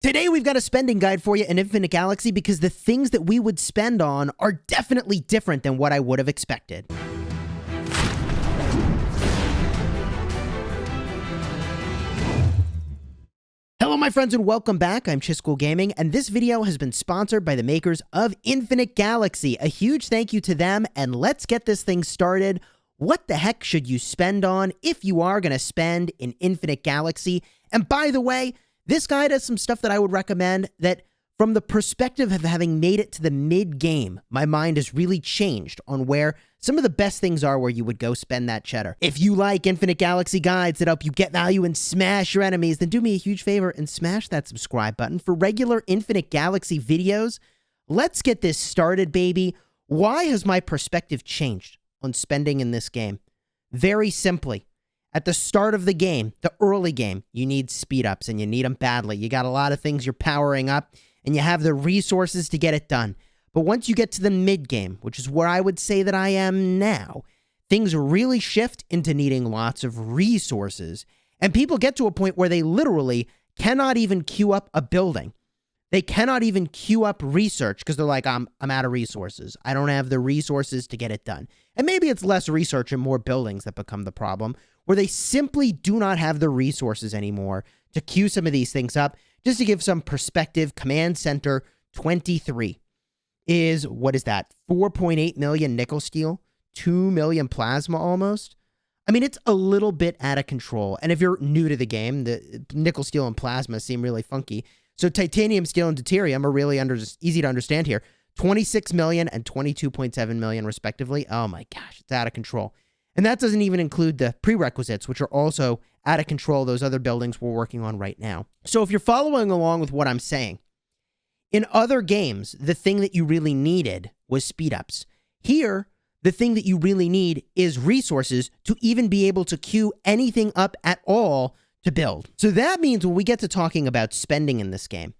Today we've got a spending guide for you in Infinite Galaxy because the things that we would spend on are definitely different than what I would have expected. Hello my friends and welcome back. I'm Chisgule Gaming and this video has been sponsored by the makers of Infinite Galaxy. A huge thank you to them and let's get this thing started. What the heck should you spend on if you are going to spend in Infinite Galaxy? And by the way, this guide has some stuff that I would recommend that from the perspective of having made it to the mid-game, my mind has really changed on where some of the best things are where you would go spend that cheddar. If you like Infinite Galaxy guides that help you get value and smash your enemies, then do me a huge favor and smash that subscribe button for regular Infinite Galaxy videos. Let's get this started, baby. Why has my perspective changed on spending in this game? Very simply. At the start of the game, the early game, you need speed ups and you need them badly. You got a lot of things you're powering up and you have the resources to get it done. But once you get to the mid game, which is where I would say that I am now, things really shift into needing lots of resources. And people get to a point where they literally cannot even queue up a building. They cannot even queue up research because they're like, I'm out of resources. I don't have the resources to get it done. And maybe it's less research and more buildings that become the problem, where they simply do not have the resources anymore to queue some of these things up. Just to give some perspective, Command Center 23 is, what is that? 4.8 million nickel steel, 2 million plasma almost. I mean, it's a little bit out of control. And if you're new to the game, the nickel, steel, and plasma seem really funky. So titanium, steel, and deuterium are really easy to understand here. 26 million and 22.7 million respectively. Oh my gosh, it's out of control. And that doesn't even include the prerequisites, which are also out of control, those other buildings we're working on right now. So if you're following along with what I'm saying, in other games, the thing that you really needed was speed ups. Here, the thing that you really need is resources to even be able to queue anything up at all to build. So that means when we get to talking about spending in this game,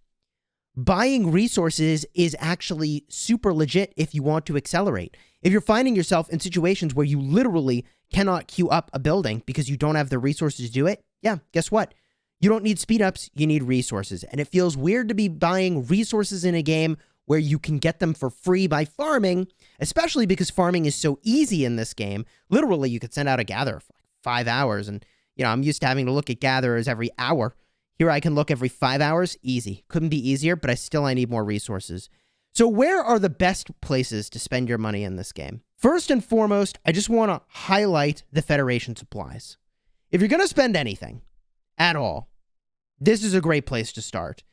buying resources is actually super legit if you want to accelerate. If you're finding yourself in situations where you literally cannot queue up a building because you don't have the resources to do it, yeah, guess what? You don't need speed ups, you need resources. And it feels weird to be buying resources in a game where you can get them for free by farming, especially because farming is so easy in this game. Literally, you could send out a gatherer for like 5 hours. And, you know, I'm used to having to look at gatherers every hour. Here I can look every 5 hours. Easy. Couldn't be easier, but I need more resources. So where are the best places to spend your money in this game? First and foremost, I just want to highlight the Federation supplies. If you're going to spend anything at all, this is a great place to start.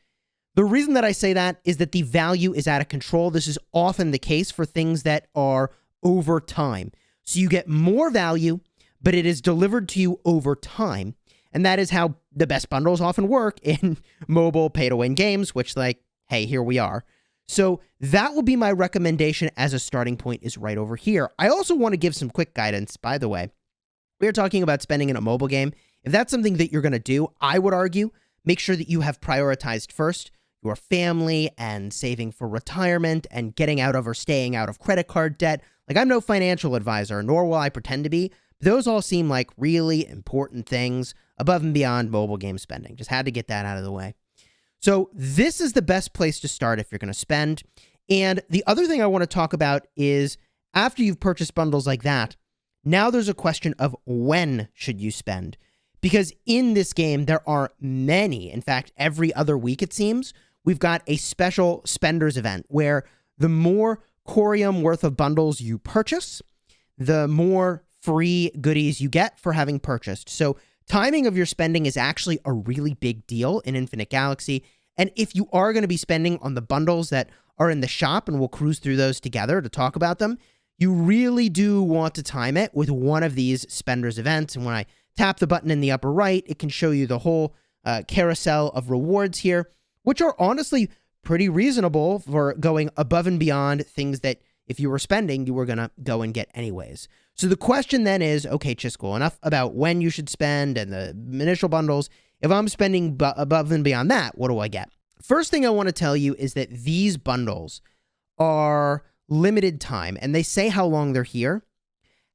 The reason that I say that is that the value is out of control. This is often the case for things that are over time. So you get more value, but it is delivered to you over time. And that is how the best bundles often work in mobile pay-to-win games, which, like, hey, here we are. So that will be my recommendation as a starting point, is right over here. I also want to give some quick guidance, by the way. We are talking about spending in a mobile game. If that's something that you're going to do, I would argue, make sure that you have prioritized first your family and saving for retirement and getting out of or staying out of credit card debt. Like, I'm no financial advisor, nor will I pretend to be. Those all seem like really important things above and beyond mobile game spending. Just had to get that out of the way. So this is the best place to start if you're going to spend. And the other thing I want to talk about is after you've purchased bundles like that, now there's a question of when should you spend? Because in this game, there are many, in fact, every other week it seems, we've got a special spenders event where the more Khorium worth of bundles you purchase, the more free goodies you get for having purchased. So timing of your spending is actually a really big deal in Infinite Galaxy. And if you are going to be spending on the bundles that are in the shop, and we'll cruise through those together to talk about them, you really do want to time it with one of these spenders events. And when I tap the button in the upper right, it can show you the whole carousel of rewards here, which are honestly pretty reasonable for going above and beyond things that if you were spending, you were going to go and get anyways. So the question then is, okay, Chisgule, enough about when you should spend and the initial bundles. If I'm spending above and beyond that, what do I get? First thing I want to tell you is that these bundles are limited time, and they say how long they're here.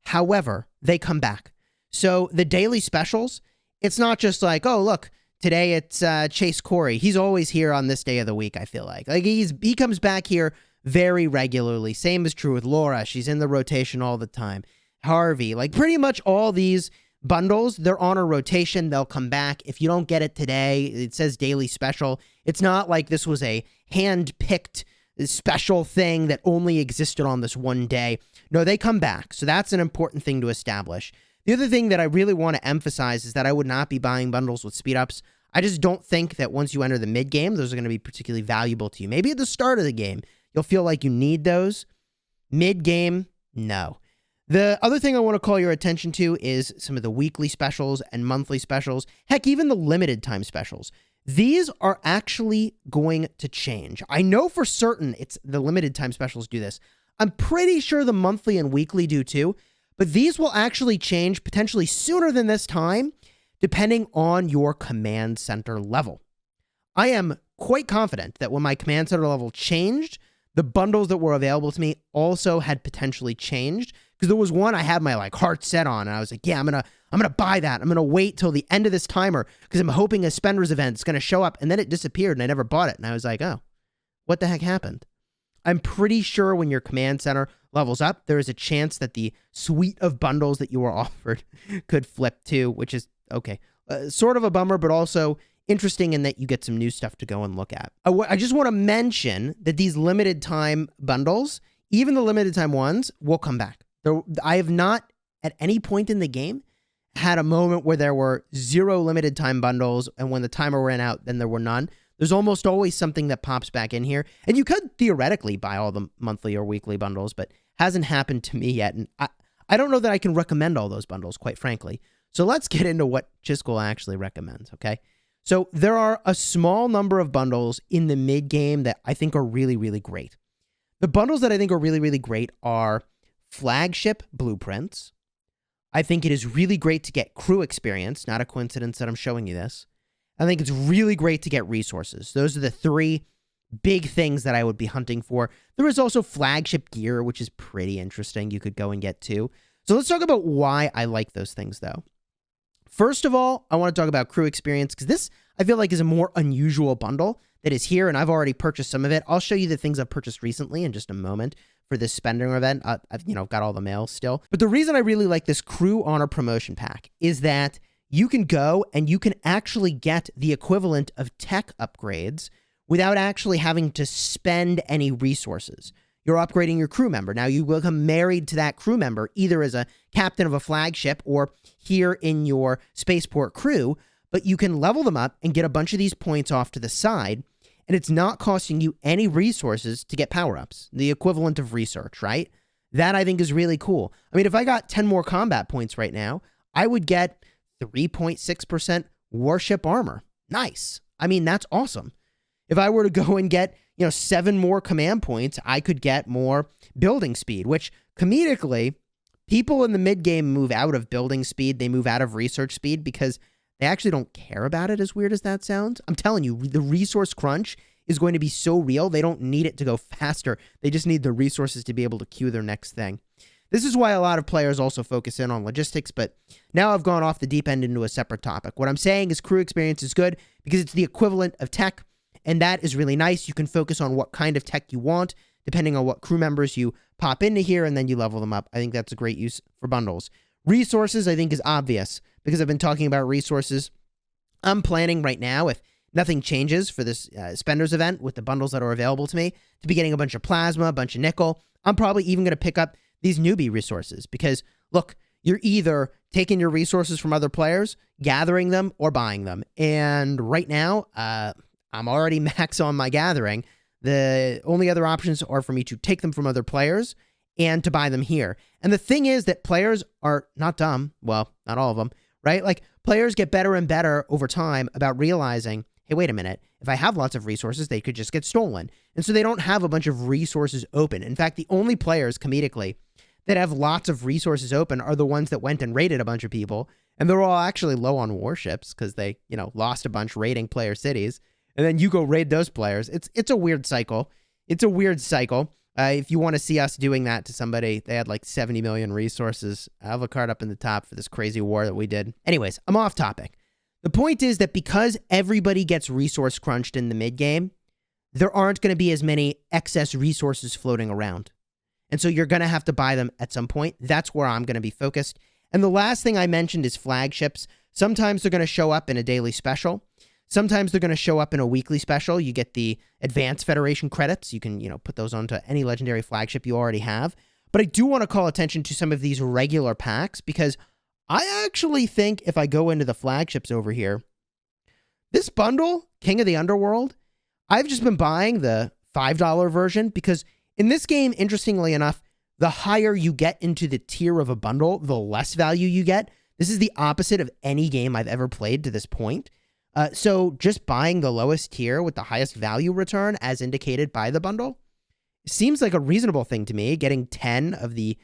However, they come back. So the daily specials, it's not just like, oh, look, Today it's Chisgule. He's always here on this day of the week, I feel like. He comes back here very regularly. Same is true with Laura. She's in the rotation all the time. Harvey, like pretty much all these bundles, they're on a rotation. They'll come back. If you don't get it today, it says daily special. It's not like this was a hand-picked special thing that only existed on this one day. No, they come back. So that's an important thing to establish. The other thing that I really want to emphasize is that I would not be buying bundles with speed ups. I just don't think that once you enter the mid game, those are going to be particularly valuable to you. Maybe at the start of the game, you'll feel like you need those. Mid game, no. The other thing I want to call your attention to is some of the weekly specials and monthly specials. Heck, even the limited time specials. These are actually going to change. I know for certain it's the limited time specials do this. I'm pretty sure the monthly and weekly do too, but these will actually change potentially sooner than this time, depending on your command center level. I am quite confident that when my command center level changed, the bundles that were available to me also had potentially changed, because there was one I had my heart set on, and I was like, yeah, I'm gonna buy that. I'm gonna wait till the end of this timer because I'm hoping a Spenders event is gonna show up, and then it disappeared and I never bought it. And I was like, oh, what the heck happened? I'm pretty sure when your command center levels up, there is a chance that the suite of bundles that you were offered could flip too, which is okay. Sort of a bummer, but also interesting in that you get some new stuff to go and look at. I just want to mention that these limited time bundles, even the limited time ones, will come back. I have not at any point in the game had a moment where there were 0 limited time bundles, and when the timer ran out, then there were none. There's almost always something that pops back in here, and you could theoretically buy all the monthly or weekly bundles, but hasn't happened to me yet, and I don't know that I can recommend all those bundles, quite frankly. So let's get into what Chisgule actually recommends, okay? So there are a small number of bundles in the mid-game that I think are really, really great. The bundles that I think are really, really great are flagship blueprints. I think it is really great to get crew experience. Not a coincidence that I'm showing you this. I think it's really great to get resources. Those are the 3 big things that I would be hunting for. There is also flagship gear, which is pretty interesting. You could go and get too. So let's talk about why I like those things, though. First of all, I want to talk about crew experience, because this, I feel like, is a more unusual bundle that is here, and I've already purchased some of it. I'll show you the things I've purchased recently in just a moment for this spending event. I've got all the mail still. But the reason I really like this Crew Honor Promotion Pack is that you can go and you can actually get the equivalent of tech upgrades without actually having to spend any resources. You're upgrading your crew member. Now, you will become married to that crew member, either as a captain of a flagship or here in your spaceport crew, but you can level them up and get a bunch of these points off to the side, and it's not costing you any resources to get power-ups, the equivalent of research, right? That, I think, is really cool. I mean, if I got 10 more combat points right now, I would get 3.6% warship armor. Nice. I mean, that's awesome. If I were to go and get 7 more command points, I could get more building speed, which comedically, people in the mid game move out of building speed. They move out of research speed because they actually don't care about it, as weird as that sounds. I'm telling you, the resource crunch is going to be so real. They don't need it to go faster. They just need the resources to be able to queue their next thing. This is why a lot of players also focus in on logistics, but now I've gone off the deep end into a separate topic. What I'm saying is crew experience is good because it's the equivalent of tech. And that is really nice. You can focus on what kind of tech you want, depending on what crew members you pop into here, and then you level them up. I think that's a great use for bundles. Resources, I think, is obvious, because I've been talking about resources. I'm planning right now, if nothing changes for this Spenders event with the bundles that are available to me, to be getting a bunch of plasma, a bunch of nickel. I'm probably even going to pick up these newbie resources, because, look, you're either taking your resources from other players, gathering them, or buying them. And right now, I'm already max on my gathering. The only other options are for me to take them from other players and to buy them here. And the thing is that players are not dumb. Well, not all of them, right? Like, players get better and better over time about realizing, hey, wait a minute, if I have lots of resources, they could just get stolen. And so they don't have a bunch of resources open. In fact, the only players, comedically, that have lots of resources open are the ones that went and raided a bunch of people. And they're all actually low on warships because they, lost a bunch raiding player cities. And then you go raid those players. It's a weird cycle. It's a weird cycle. If you want to see us doing that to somebody, they had like 70 million resources. I have a card up in the top for this crazy war that we did. Anyways, I'm off topic. The point is that because everybody gets resource crunched in the mid game, there aren't going to be as many excess resources floating around. And so you're going to have to buy them at some point. That's where I'm going to be focused. And the last thing I mentioned is flagships. Sometimes they're going to show up in a daily special. Sometimes they're going to show up in a weekly special. You get the Advanced Federation credits. You can, put those onto any legendary flagship you already have. But I do want to call attention to some of these regular packs because I actually think if I go into the flagships over here, this bundle, King of the Underworld, I've just been buying the $5 version because in this game, interestingly enough, the higher you get into the tier of a bundle, the less value you get. This is the opposite of any game I've ever played to this point. So just buying the lowest tier with the highest value return as indicated by the bundle seems like a reasonable thing to me. Getting 10 of the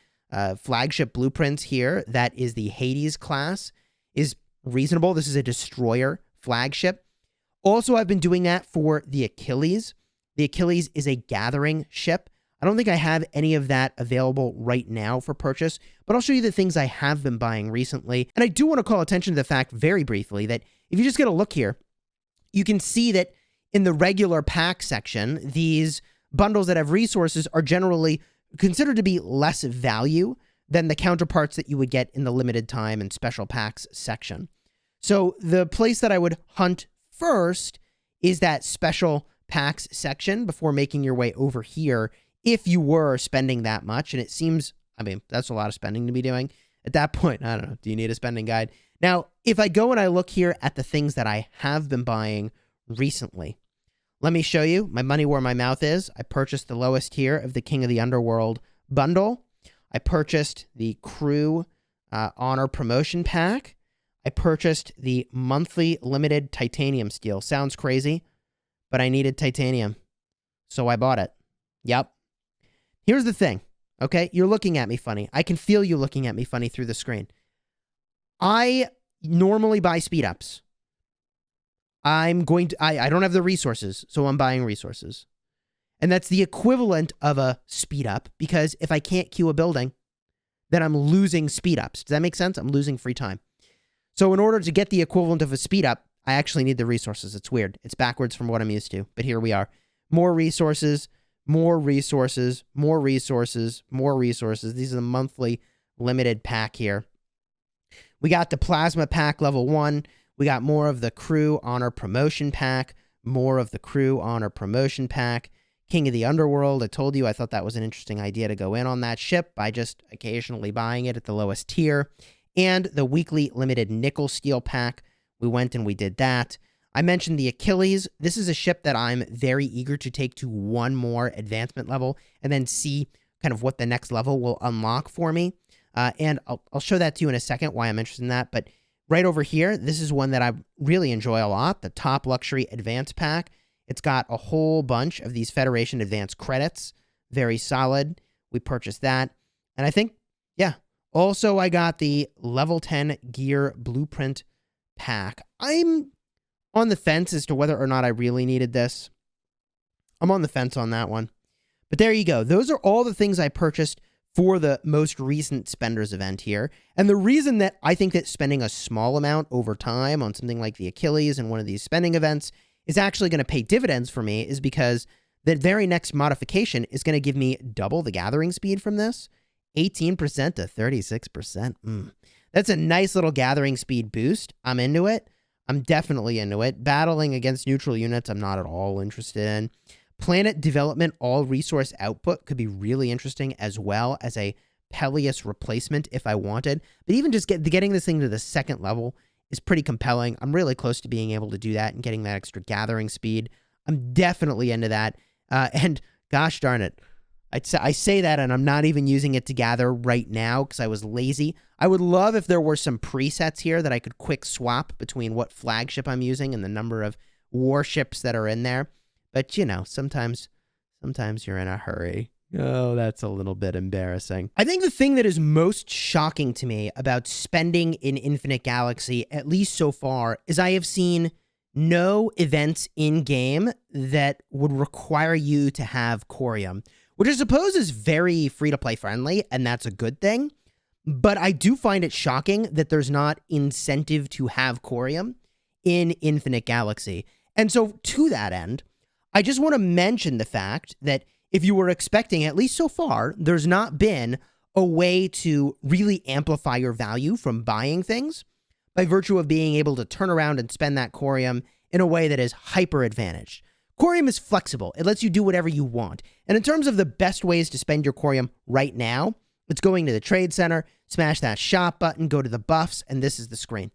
flagship blueprints here, that is the Hades class, is reasonable. This is a destroyer flagship. Also, I've been doing that for the Achilles. The Achilles is a gathering ship. I don't think I have any of that available right now for purchase, but I'll show you the things I have been buying recently. And I do want to call attention to the fact very briefly that if you just get a look here, you can see that in the regular pack section, these bundles that have resources are generally considered to be less value than the counterparts that you would get in the limited time and special packs section. So the place that I would hunt first is that special packs section before making your way over here if you were spending that much. And it seems, that's a lot of spending to be doing. At that point, I don't know, do you need a spending guide? Now, if I go and I look here at the things that I have been buying recently, let me show you my money where my mouth is. I purchased the lowest tier of the King of the Underworld bundle. I purchased the Crew Honor Promotion Pack. I purchased the monthly limited titanium steel. Sounds crazy, but I needed titanium, so I bought it. Yep. Here's the thing, okay? You're looking at me funny. I can feel you looking at me funny through the screen. I normally buy speed ups. I don't have the resources, so I'm buying resources. And that's the equivalent of a speed up, because if I can't queue a building, then I'm losing speed ups. Does that make sense? I'm losing free time. So in order to get the equivalent of a speed up, I actually need the resources. It's weird. It's backwards from what I'm used to, but here we are. More resources, more resources, more resources, more resources. These are the monthly limited pack here. We got the Plasma Pack level 1. We got more of the Crew Honor Promotion Pack, more of the Crew Honor Promotion Pack. King of the Underworld, I told you I thought that was an interesting idea to go in on that ship by just occasionally buying it at the lowest tier. And the weekly limited nickel steel pack, we went and we did that. I mentioned the Achilles. This is a ship that I'm very eager to take to one more advancement level and then see kind of what the next level will unlock for me. And I'll show that to you in a second, why I'm interested in that. But right over here, this is one that I really enjoy a lot, the Top Luxury Advance Pack. It's got a whole bunch of these Federation Advance credits. Very solid. We purchased that. And I think, yeah. Also, I got the Level 10 Gear Blueprint Pack. I'm on the fence as to whether or not I really needed this. I'm on the fence on that one. But there you go. Those are all the things I purchased for the most recent Spenders event here. And the reason that I think that spending a small amount over time on something like the Achilles and one of these spending events is actually going to pay dividends for me is because the very next modification is going to give me double the gathering speed from this. 18% to 36%. That's a nice little gathering speed boost. I'm into it. I'm definitely into it. Battling against neutral units, I'm not at all interested in. Planet development, all resource output could be really interesting, as well as a Peleus replacement if I wanted. But even just getting this thing to the second level is pretty compelling. I'm really close to being able to do that and getting that extra gathering speed. I'm definitely into that. And gosh darn it, I say that and I'm not even using it to gather right now because I was lazy. I would love if there were some presets here that I could quick swap between what flagship I'm using and the number of warships that are in there. But, sometimes you're in a hurry. Oh, that's a little bit embarrassing. I think the thing that is most shocking to me about spending in Infinite Galaxy, at least so far, is I have seen no events in-game that would require you to have Khorium, which I suppose is very free-to-play friendly, and that's a good thing. But I do find it shocking that there's not incentive to have Khorium in Infinite Galaxy. And so to that end, I just want to mention the fact that if you were expecting, at least so far, there's not been a way to really amplify your value from buying things by virtue of being able to turn around and spend that Khorium in a way that is hyper advantaged. Khorium is flexible. It lets you do whatever you want. And in terms of the best ways to spend your Khorium right now, it's going to the Trade Center, smash that shop button, go to the buffs, and this is the screen.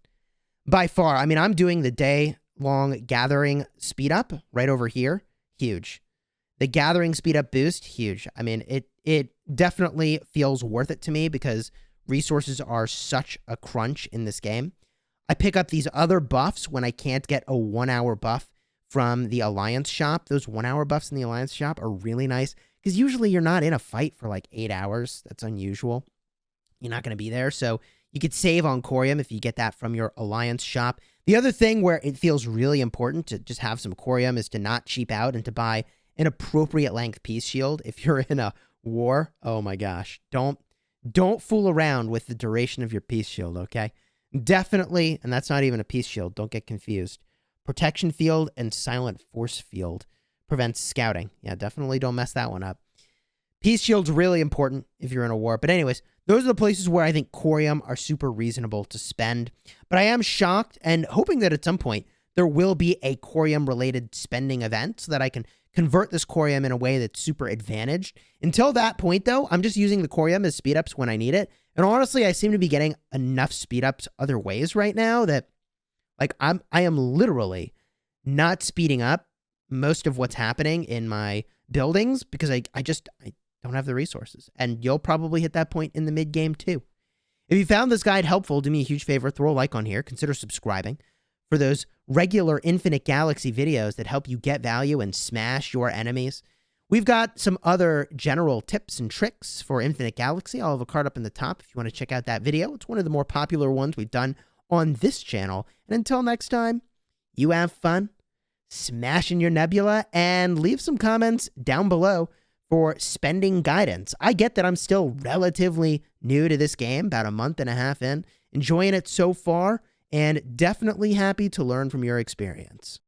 By far, I mean, I'm doing the day-long gathering speed up right over here. Huge. The gathering speed up boost, huge. I mean, it definitely feels worth it to me because resources are such a crunch in this game. I pick up these other buffs when I can't get a 1 hour buff from the Alliance shop. Those 1 hour buffs in the Alliance shop are really nice because usually you're not in a fight for like 8 hours. That's unusual. You're not going to be there. So you could save on Khorium if you get that from your Alliance shop. The other thing where it feels really important to just have some Khorium is to not cheap out and to buy an appropriate length peace shield. If you're in a war, oh my gosh, don't fool around with the duration of your peace shield, okay? Definitely, and that's not even a peace shield, don't get confused. Protection field and silent force field prevents scouting. Yeah, definitely don't mess that one up. Peace shield's really important if you're in a war. But anyways, those are the places where I think Khorium are super reasonable to spend. But I am shocked and hoping that at some point there will be a Khorium-related spending event so that I can convert this Khorium in a way that's super advantaged. Until that point, though, I'm just using the Khorium as speed-ups when I need it. And honestly, I seem to be getting enough speed-ups other ways right now that, like, I am literally not speeding up most of what's happening in my buildings because I don't have the resources. And you'll probably hit that point in the mid-game, too. If you found this guide helpful, do me a huge favor, throw a like on here, consider subscribing for those regular Infinite Galaxy videos that help you get value and smash your enemies. We've got some other general tips and tricks for Infinite Galaxy. I'll have a card up in the top if you want to check out that video. It's one of the more popular ones we've done on this channel. And until next time, you have fun smashing your nebula and leave some comments down below for spending guidance. I get that I'm still relatively new to this game, about a month and a half in, enjoying it so far, and definitely happy to learn from your experience.